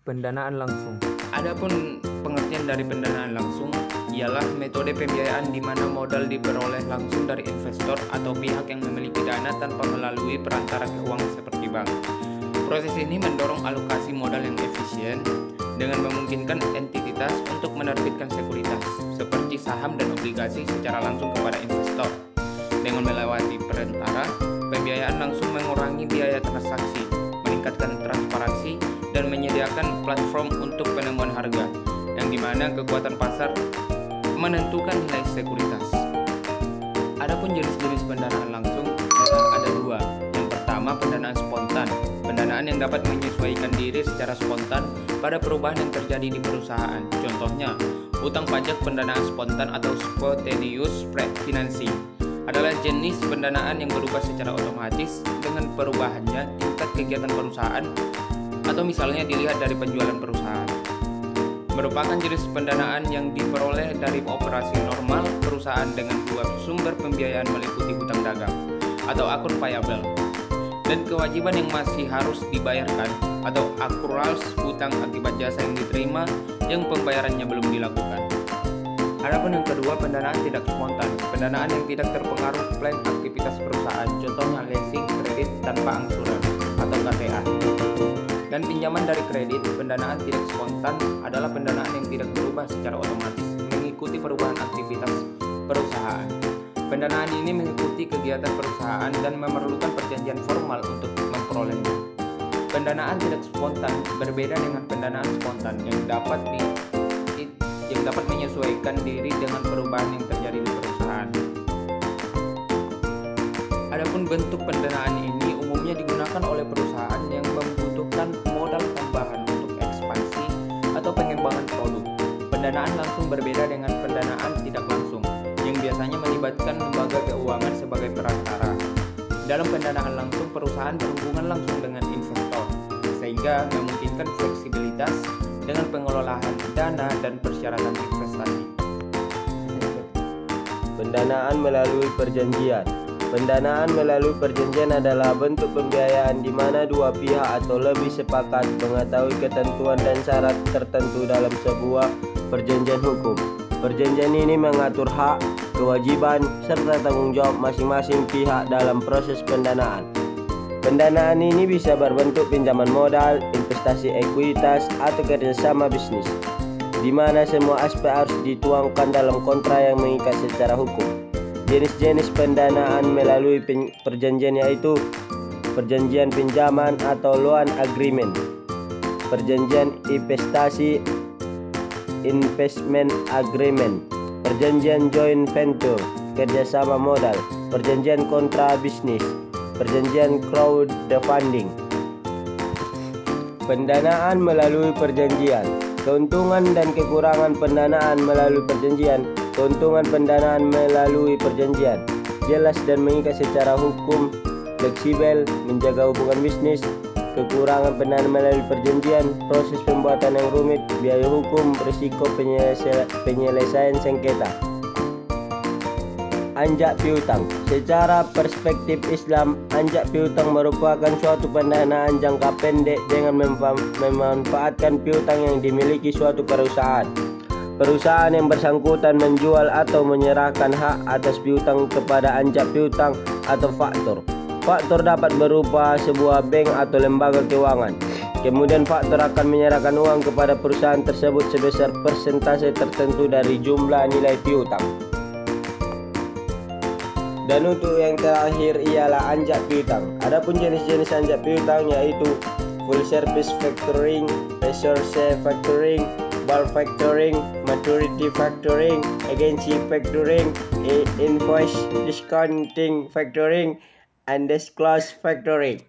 Pendanaan langsung. Adapun pengertian dari pendanaan langsung ialah metode pembiayaan di mana modal diperoleh langsung dari investor atau pihak yang memiliki dana tanpa melalui perantara keuangan seperti bank. Proses ini mendorong alokasi modal yang efisien dengan memungkinkan entitas untuk menerbitkan sekuritas seperti saham dan obligasi secara langsung kepada investor. Dengan melewati perantara, pembiayaan langsung mengurangi biaya transaksi, meningkatkan transparansi, dan menyediakan platform untuk penemuan harga, yang dimana kekuatan pasar menentukan nilai sekuritas. Adapun jenis-jenis pendanaan langsung ada dua. Yang pertama, pendanaan spontan. Pendanaan yang dapat menyesuaikan diri secara spontan pada perubahan yang terjadi di perusahaan. Contohnya, utang pajak pendanaan spontan atau spontaneous financing adalah jenis pendanaan yang berubah secara otomatis dengan perubahannya tingkat kegiatan perusahaan atau misalnya dilihat dari penjualan perusahaan. Merupakan jenis pendanaan yang diperoleh dari operasi normal perusahaan dengan dua sumber pembiayaan meliputi hutang dagang atau akun payable dan kewajiban yang masih harus dibayarkan atau accruals hutang akibat jasa yang diterima yang pembayarannya belum dilakukan. Adapun yang kedua, pendanaan tidak spontan. Pendanaan yang tidak terpengaruh plan aktivitas perusahaan, contohnya leasing kredit tanpa angsuran atau KTA. Dan pinjaman dari kredit, pendanaan tidak spontan adalah pendanaan yang tidak berubah secara otomatis mengikuti perubahan aktivitas perusahaan. Pendanaan ini mengikuti kegiatan perusahaan dan memerlukan perjanjian formal untuk memperolehnya. Pendanaan tidak spontan berbeda dengan pendanaan spontan yang dapat menyesuaikan diri dengan perubahan yang terjadi di perusahaan. Adapun bentuk pendanaan ini umumnya digunakan oleh perusahaan yang membutuhkan modal tambahan untuk ekspansi atau pengembangan produk. Pendanaan langsung berbeda dengan pendanaan tidak langsung yang biasanya melibatkan lembaga keuangan sebagai perantara. Dalam pendanaan langsung, perusahaan berhubungan langsung dengan investor, sehingga memungkinkan fleksibilitas dengan pengelolaan dana dan persyaratan investasi. Pendanaan melalui perjanjian. Pendanaan melalui perjanjian adalah bentuk pembiayaan di mana dua pihak atau lebih sepakat mengetahui ketentuan dan syarat tertentu dalam sebuah perjanjian hukum. Perjanjian ini mengatur hak, kewajiban, serta tanggung jawab masing-masing pihak dalam proses pendanaan. Pendanaan ini bisa berbentuk pinjaman modal, investasi ekuitas, atau kerjasama bisnis, di mana semua aspek harus dituangkan dalam kontrak yang mengikat secara hukum. Jenis-jenis pendanaan melalui perjanjian yaitu perjanjian pinjaman atau loan agreement, perjanjian investasi investment agreement, perjanjian joint venture kerjasama modal, perjanjian kontra bisnis, perjanjian crowdfunding. Pendanaan melalui perjanjian. Keuntungan dan kekurangan pendanaan melalui perjanjian. Keuntungan pendanaan melalui perjanjian jelas dan mengikat secara hukum, fleksibel, menjaga hubungan bisnis. Kekurangan pendanaan melalui perjanjian, proses pembuatan yang rumit, biaya hukum, risiko penyelesaian sengketa. Anjak piutang. Secara perspektif Islam, anjak piutang merupakan suatu pendanaan jangka pendek dengan memanfaatkan piutang yang dimiliki suatu perusahaan. Perusahaan yang bersangkutan menjual atau menyerahkan hak atas piutang kepada anjak piutang atau faktor. Faktor dapat berupa sebuah bank atau lembaga keuangan. Kemudian faktor akan menyerahkan uang kepada perusahaan tersebut sebesar persentase tertentu dari jumlah nilai piutang. Dan untuk yang terakhir ialah anjak piutang. Adapun jenis-jenis anjak piutang yaitu full service factoring, resource factoring, bulk factoring, maturity factoring, agency factoring, invoice discounting factoring, and disclosed factoring.